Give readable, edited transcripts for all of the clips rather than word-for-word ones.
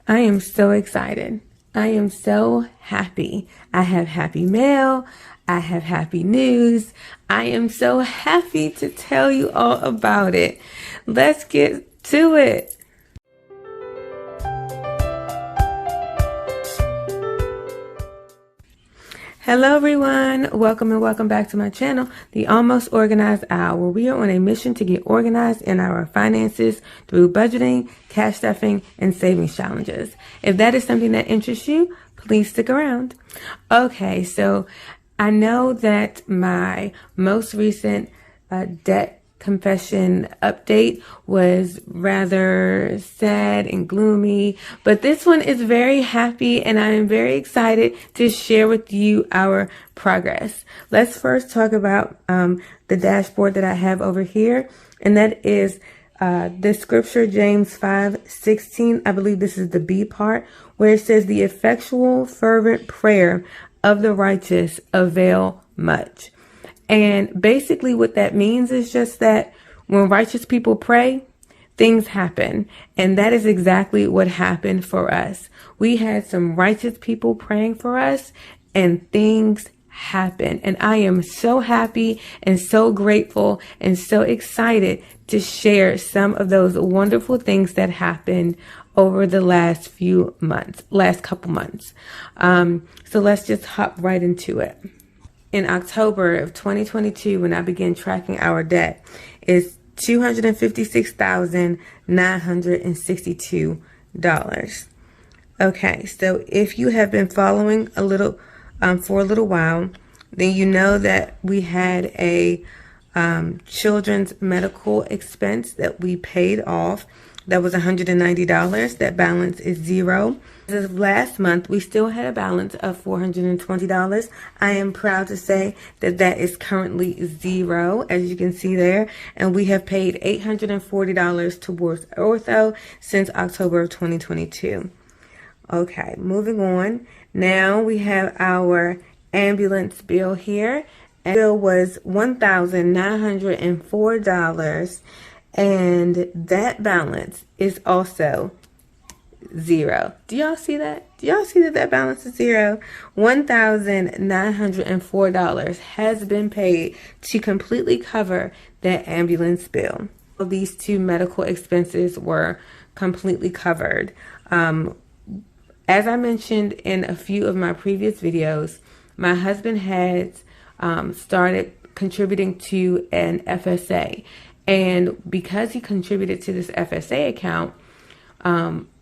I am so excited. I am so happy. I have happy mail. I have happy news. I am so happy to tell you all about it. Let's get to it. Hello everyone, welcome and welcome back to my channel, The Almost Organized Owl, where we are on a mission to get organized in our finances through budgeting, cash stuffing, and savings challenges. If that is something that interests you, please stick around. Okay, so I know that my most recent debt confession update was rather sad and gloomy, but this one is very happy and I am very excited to share with you our progress. Let's first talk about the dashboard that I have over here, and that is the scripture, James 5:16. I believe this is the B part, where it says the effectual fervent prayer of the righteous avail much. And basically what that means is just that when righteous people pray, things happen. And that is exactly what happened for us. We had some righteous people praying for us and things happened. And I am so happy and so grateful and so excited to share some of those wonderful things that happened over the last couple months. So let's just hop right into it. In October of 2022, when I began tracking our debt, is $256,962. Okay, so if you have been following for a little while, then you know that we had a children's medical expense that we paid off. That was $190. That balance is zero. As of last month, we still had a balance of $420. I am proud to say that that is currently zero, as you can see there. And we have paid $840 towards ortho since October of 2022. Okay, moving on. Now we have our ambulance bill here. And the bill was $1,904. And that balance is also zero. Do y'all see that? Do y'all see that that balance is zero? $1,904 has been paid to completely cover that ambulance bill. These two medical expenses were completely covered. As I mentioned in a few of my previous videos, my husband has started contributing to an FSA. And because he contributed to this FSA account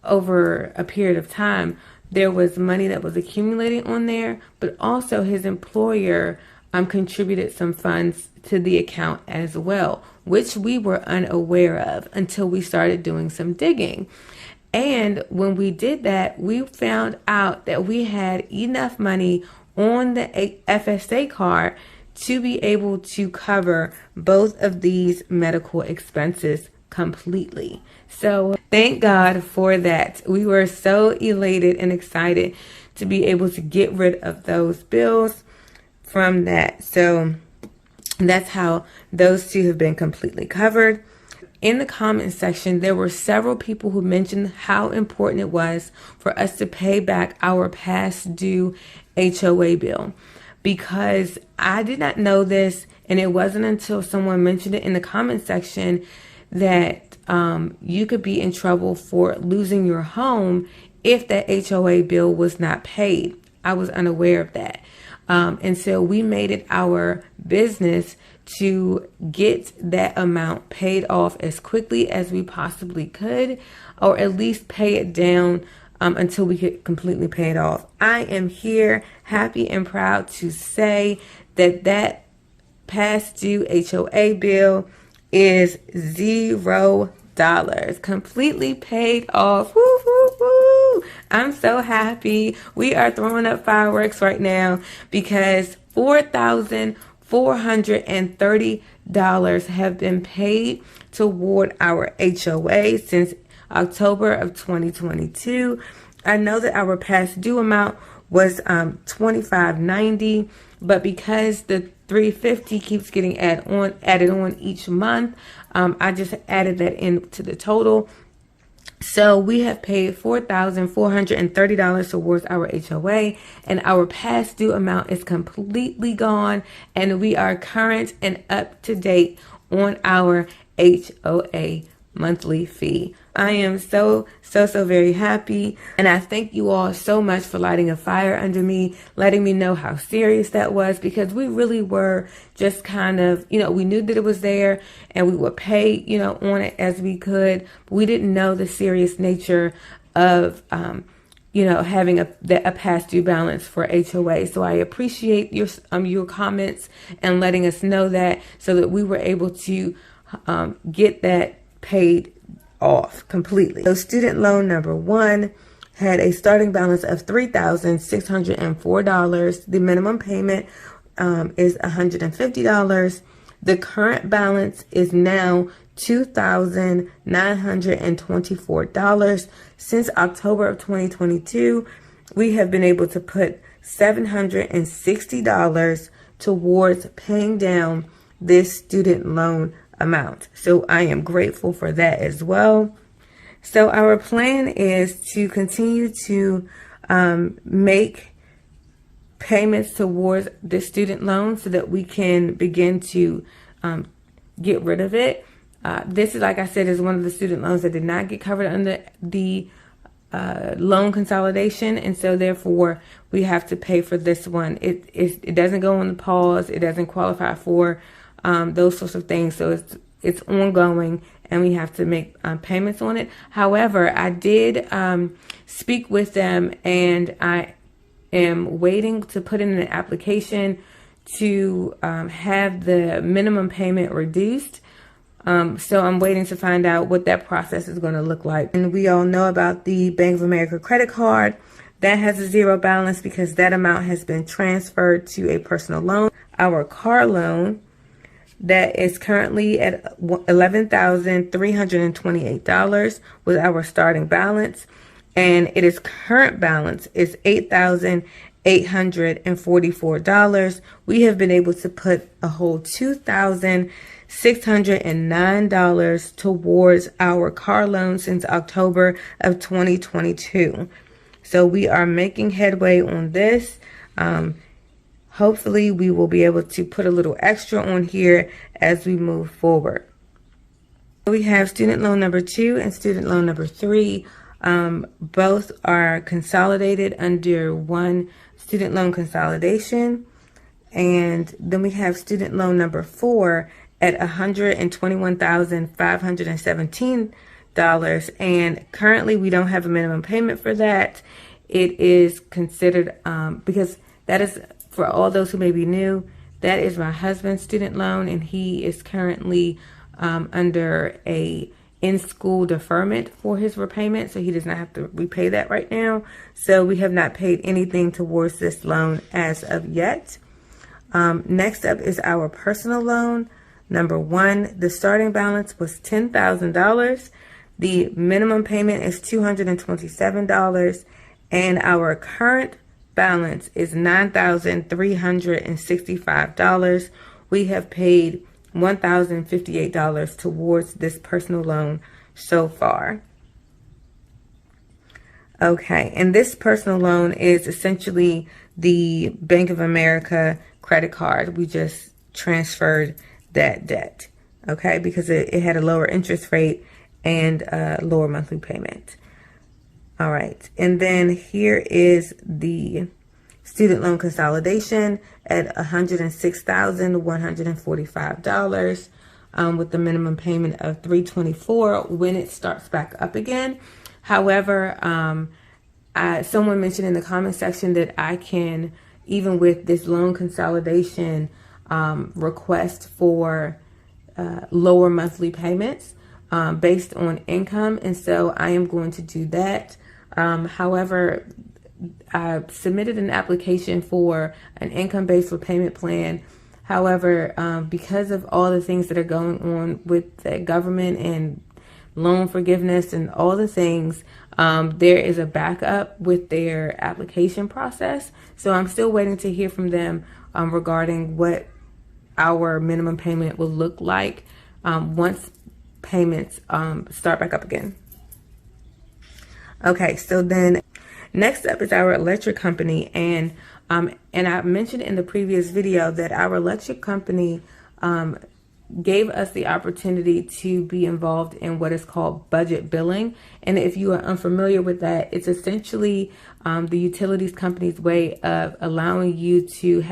over a period of time, there was money that was accumulating on there, but also his employer contributed some funds to the account as well, which we were unaware of until we started doing some digging. And when we did that, we found out that we had enough money on the FSA card to be able to cover both of these medical expenses completely. So thank God for that. We were so elated and excited to be able to get rid of those bills from that. So that's how those two have been completely covered. In the comment section, there were several people who mentioned how important it was for us to pay back our past due HOA bill. Because I did not know this, and it wasn't until someone mentioned it in the comment section that you could be in trouble for losing your home if that HOA bill was not paid. I was unaware of that. And so we made it our business to get that amount paid off as quickly as we possibly could, or at least pay it down until we could completely pay it off. I am here happy and proud to say that that past due HOA bill is $0, completely paid off. Woo, woo, woo. I'm so happy. We are throwing up fireworks right now because $430 have been paid toward our HOA since October of 2022. I know that our past due amount was $25.90, but because the $350 keeps getting added on each month, I just added that into the total. So we have paid $4,430 towards our HOA, and our past due amount is completely gone, and we are current and up to date on our HOA monthly fee. I am so very happy, and I thank you all so much for lighting a fire under me, letting me know how serious that was, because we really were just kind of, we knew that it was there and we would pay, on it as we could, but we didn't know the serious nature of, having a past due balance for HOA. So I appreciate your comments and letting us know that, so that we were able to get that paid off completely. So student loan number 1 had a starting balance of $3,604. The minimum payment is $150. The current balance is now $2,924. Since October of 2022, we have been able to put $760 towards paying down this student loan amount. So I am grateful for that as well. So our plan is to continue to make payments towards the student loan so that we can begin to get rid of it. This is, like I said, is one of the student loans that did not get covered under the loan consolidation, and so therefore we have to pay for this one. It doesn't go on the pause. It doesn't qualify for those sorts of things. So it's ongoing, and we have to make payments on it. However, I did speak with them, and I am waiting to put in an application to have the minimum payment reduced. So I'm waiting to find out what that process is going to look like. And we all know about the Bank of America credit card. That has a zero balance because that amount has been transferred to a personal loan. Our car loan, that is currently at $11,328 with our starting balance, and its current balance is $8,844. We have been able to put a whole $2,609 towards our car loan since October of 2022. So we are making headway on this. Hopefully we will be able to put a little extra on here as we move forward. We have student loan number 2 and student loan number 3. Both are consolidated under one student loan consolidation. And then we have student loan number 4 at $121,517. And currently we don't have a minimum payment for that. It is considered, because that is, for all those who may be new, that is my husband's student loan, and he is currently under a in-school deferment for his repayment, so he does not have to repay that right now. So we have not paid anything towards this loan as of yet. Next up is our personal loan. Number 1, the starting balance was $10,000. The minimum payment is $227, and our current balance is $9,365. We have paid $1,058 towards this personal loan so far. Okay, and this personal loan is essentially the Bank of America credit card. We just transferred that debt, okay, because it had a lower interest rate and a lower monthly payment. All right, and then here is the student loan consolidation at $106,145 with the minimum payment of $324 when it starts back up again. However, someone mentioned in the comment section that I can, even with this loan consolidation, request for lower monthly payments based on income, and so I am going to do that. However, I submitted an application for an income-based repayment plan. However, because of all the things that are going on with the government and loan forgiveness and all the things, there is a backup with their application process. So I'm still waiting to hear from them regarding what our minimum payment will look like once payments start back up again. Okay, so then next up is our electric company, and I mentioned in the previous video that our electric company gave us the opportunity to be involved in what is called budget billing. And if you are unfamiliar with that, it's essentially the utilities company's way of allowing you to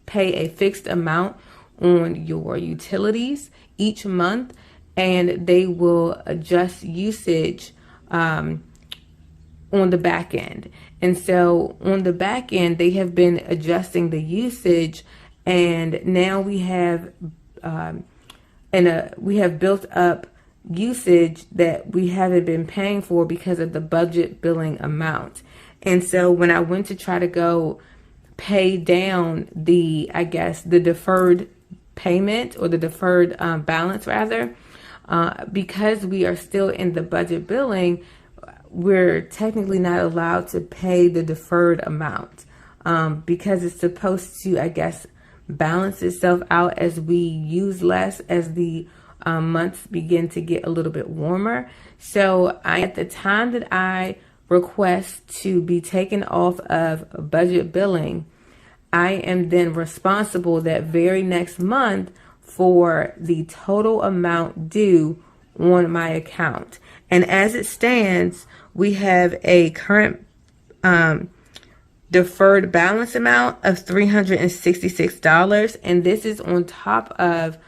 pay a fixed amount on your utilities each month, and they will adjust usage on the back end. And so on the back end, they have been adjusting the usage, and now we have we have built up usage that we haven't been paying for because of the budget billing amount. And so when I went to try to go pay down the, I guess, the deferred payment, or the deferred balance rather, because we are still in the budget billing, we're technically not allowed to pay the deferred amount because it's supposed to, I guess, balance itself out as we use less as the months begin to get a little bit warmer. So at the time that I request to be taken off of budget billing, I am then responsible that very next month for the total amount due on my account. And as it stands, we have a current deferred balance amount of $366, and this is on top of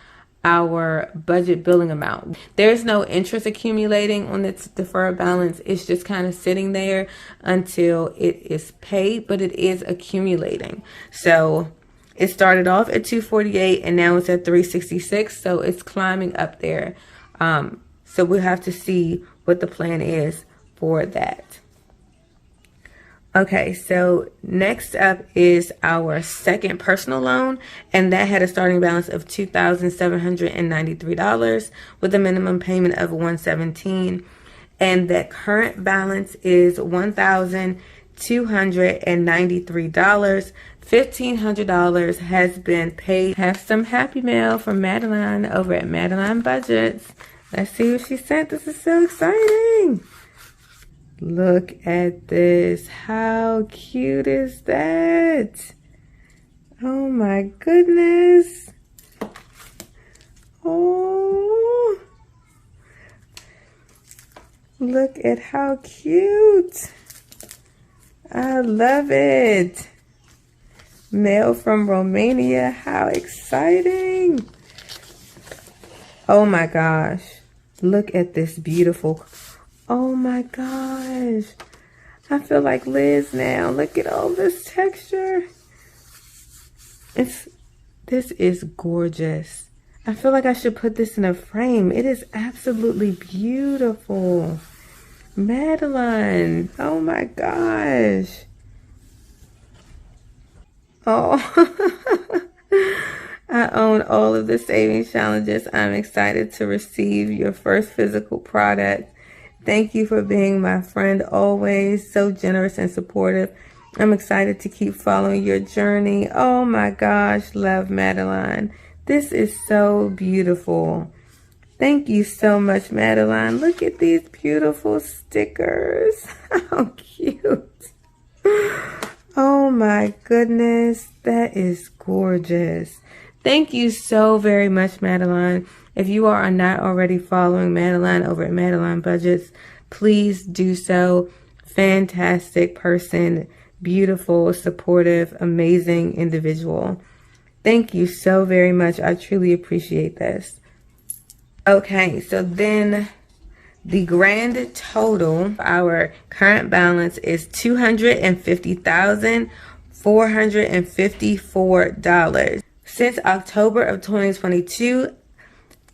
our budget billing amount. There's no interest accumulating on this deferred balance. It's just kind of sitting there until it is paid, but it is accumulating. So it started off at 248 and now it's at 366, so it's climbing up there. So we'll have to see what the plan is for that. Okay, so next up is our second personal loan, and that had a starting balance of $2,793 with a minimum payment of $117, and that current balance is $1,293. $1,500 has been paid. Have some happy mail from Madeline over at Madeline Budgets. Let's see what she sent. This is so exciting. Look at this. How cute is that? Oh my goodness. Oh. Look at how cute. I love it. Mail from Romania. How exciting. Oh my gosh. Look at this beautiful. Oh my gosh. I feel like Liz now. Look at all this texture. This is gorgeous. I feel like I should put this in a frame. It is absolutely beautiful. Madeline. Oh my gosh. Oh. I own all of the savings challenges. I'm excited to receive your first physical product. Thank you for being my friend always, so generous and supportive. I'm excited to keep following your journey. Oh my gosh, love, Madeline. This is so beautiful. Thank you so much, Madeline. Look at these beautiful stickers. How cute. Oh my goodness, that is gorgeous. Thank you so very much, Madeline. If you are not already following Madeline over at Madeline Budgets, please do so. Fantastic person, beautiful, supportive, amazing individual. Thank you so very much. I truly appreciate this. Okay, so then the grand total, our current balance is $250,454. Since October of 2022,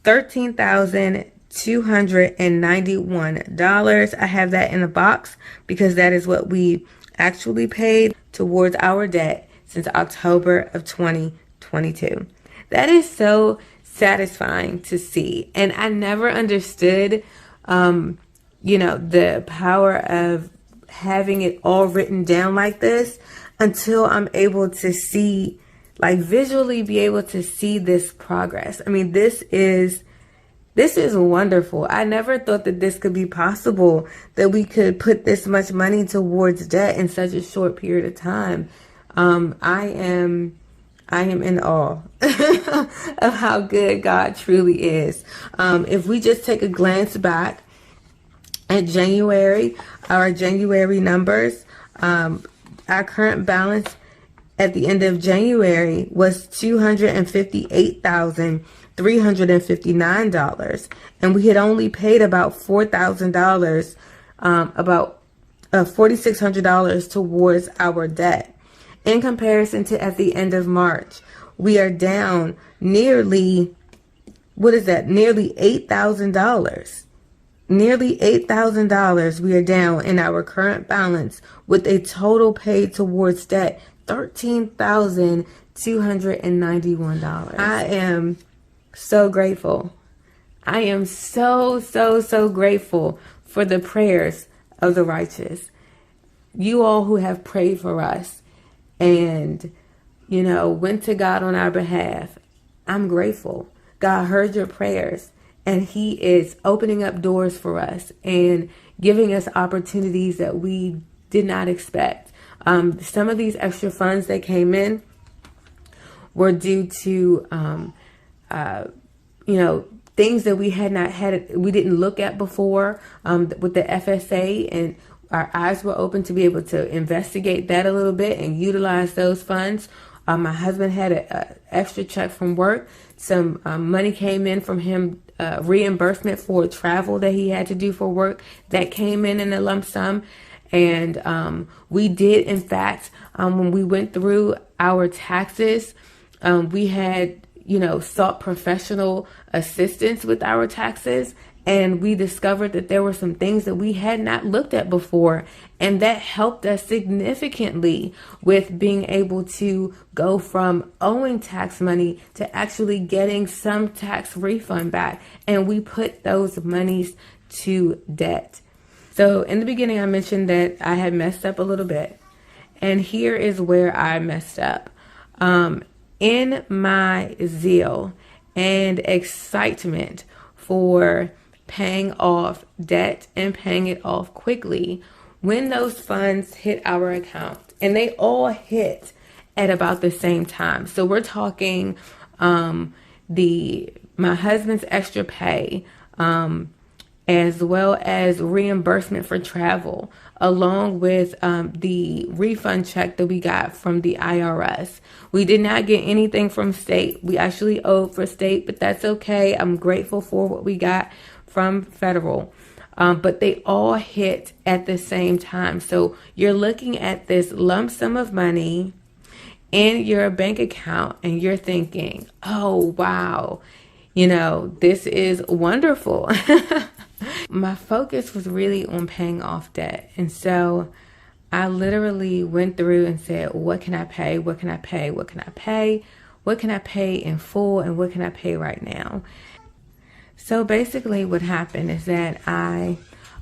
$13,291. I have that in a box because that is what we actually paid towards our debt since October of 2022. That is so satisfying to see. And I never understood, the power of having it all written down like this until I'm able to see, like visually be able to see this progress. I mean, this is This is wonderful. I never thought that this could be possible, that we could put this much money towards debt in such a short period of time. I am in awe of how good God truly is. If we just take a glance back at January, our January numbers, our current balance at the end of January was $258,359, and we had only paid about $4,000, about $4,600 towards our debt. In comparison to at the end of March, we are down nearly, nearly $8,000. Nearly $8,000 we are down in our current balance, with a total paid towards debt $13,291. I am so grateful. I am so grateful for the prayers of the righteous. You all who have prayed for us and, went to God on our behalf. I'm grateful. God heard your prayers, and He is opening up doors for us and giving us opportunities that we did not expect. Some of these extra funds that came in were due to, things that we didn't look at before, with the FSA, and our eyes were open to be able to investigate that a little bit and utilize those funds. My husband had an extra check from work. Some money came in from him, reimbursement for travel that he had to do for work, that came in a lump sum. And we did, in fact, when we went through our taxes, we had, sought professional assistance with our taxes. And we discovered that there were some things that we had not looked at before. And that helped us significantly with being able to go from owing tax money to actually getting some tax refund back. And we put those monies to debt. So in the beginning, I mentioned that I had messed up a little bit. And here is where I messed up. In my zeal and excitement for paying off debt and paying it off quickly, when those funds hit our account, and they all hit at about the same time. So we're talking my husband's extra pay, as well as reimbursement for travel, along with the refund check that we got from the IRS. We did not get anything from state. We actually owed for state, but that's okay. I'm grateful for what we got from federal. But they all hit at the same time. So you're looking at this lump sum of money in your bank account, and you're thinking, oh, wow, this is wonderful. My focus was really on paying off debt. And so I literally went through and said, what can I pay? What can I pay? What can I pay? What can I pay in full? And what can I pay right now? So basically what happened is that I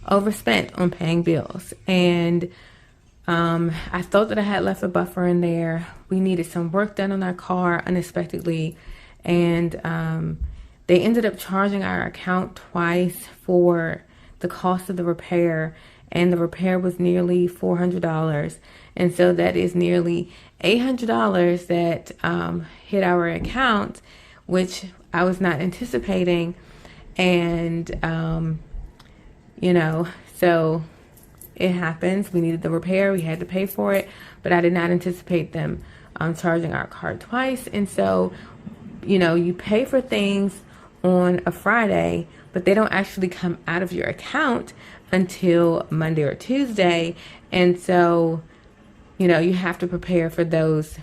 overspent on paying bills. And I thought that I had left a buffer in there. We needed some work done on our car unexpectedly. And they ended up charging our account twice for the cost of the repair. And the repair was nearly $400. And so that is nearly $800 that hit our account, which I was not anticipating. And, so it happens. We needed the repair. We had to pay for it, but I did not anticipate them charging our card twice. And so, you pay for things on a Friday, but they don't actually come out of your account until Monday or Tuesday. And so, you have to prepare for those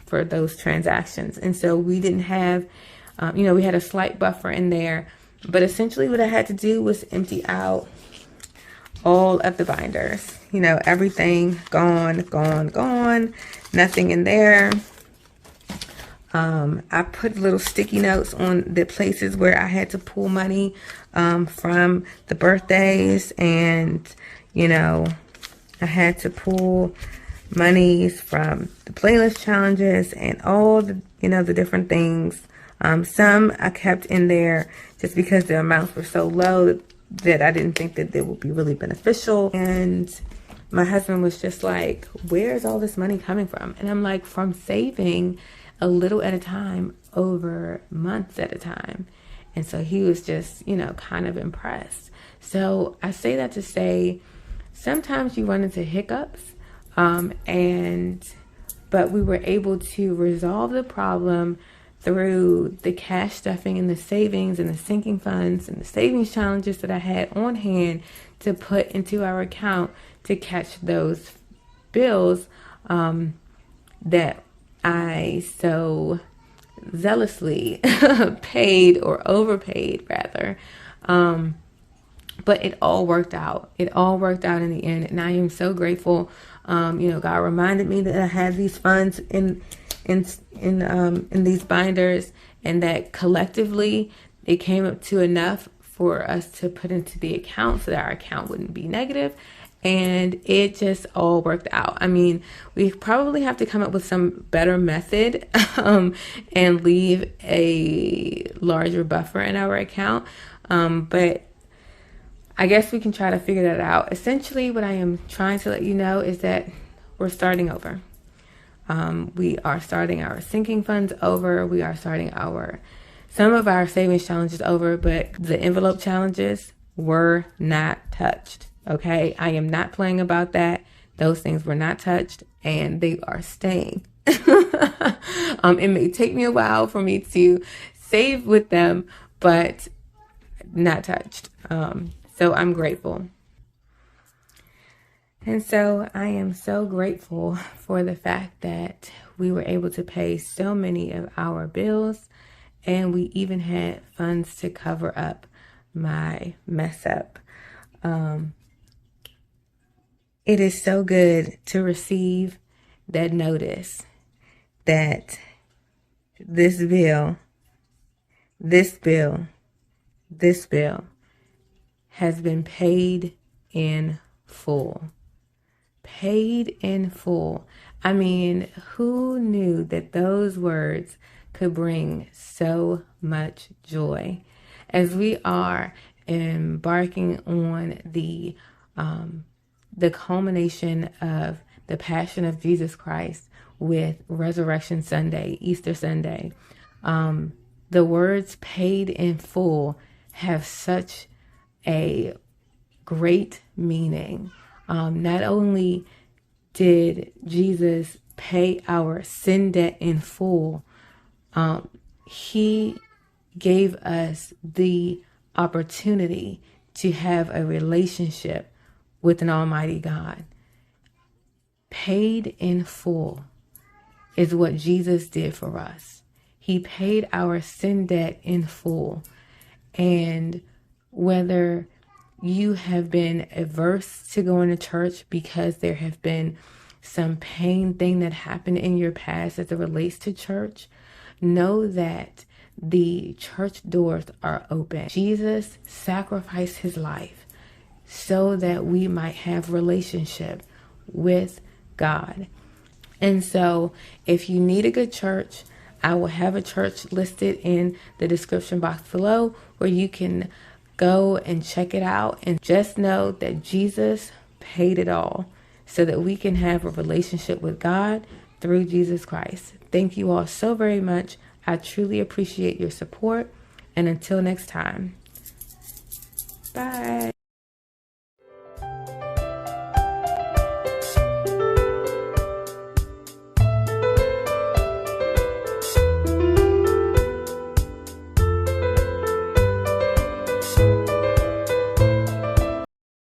transactions. And so we didn't have, we had a slight buffer in there. But essentially what I had to do was empty out all of the binders. Everything gone, nothing in there. I put little sticky notes on the places where I had to pull money from the birthdays. And, I had to pull monies from the playlist challenges and all the, the different things Some I kept in there just because the amounts were so low that I didn't think that they would be really beneficial. And my husband was just like, where's all this money coming from? And I'm like, from saving a little at a time over months at a time. And so he was just, kind of impressed. So I say that to say, sometimes you run into hiccups, but we were able to resolve the problem through the cash stuffing and the savings and the sinking funds and the savings challenges that I had on hand to put into our account to catch those bills that I so zealously paid, or overpaid rather. But it all worked out. It all worked out in the end. And I am so grateful. God reminded me that I had these funds in these binders, and that collectively it came up to enough for us to put into the account so that our account wouldn't be negative. And it just all worked out. I mean, we probably have to come up with some better method and leave a larger buffer in our account. But I guess we can try to figure that out. Essentially, what I am trying to let you know is that we're starting over. We are starting our sinking funds over. We are starting some of our savings challenges over, but the envelope challenges were not touched. Okay, I am not playing about that. Those things were not touched, and they are staying. It may take me a while for me to save with them, but not touched. So I'm grateful. And so I am so grateful for the fact that we were able to pay so many of our bills, and we even had funds to cover up my mess up. It is so good to receive that notice that this bill has been paid in full. Paid in full. I mean, who knew that those words could bring so much joy? As we are embarking on the culmination of the Passion of Jesus Christ with Resurrection Sunday, Easter Sunday, the words paid in full have such a great meaning. Not only did Jesus pay our sin debt in full, he gave us the opportunity to have a relationship with an almighty God. Paid in full is what Jesus did for us. He paid our sin debt in full. And whether you have been averse to going to church because there have been some pain thing that happened in your past as it relates to church, know that the church doors are open. Jesus sacrificed his life so that we might have relationship with God. And so if you need a good church, I will have a church listed in the description box below where you can go and check it out. And just know that Jesus paid it all so that we can have a relationship with God through Jesus Christ. Thank you all so very much. I truly appreciate your support. And until next time, bye.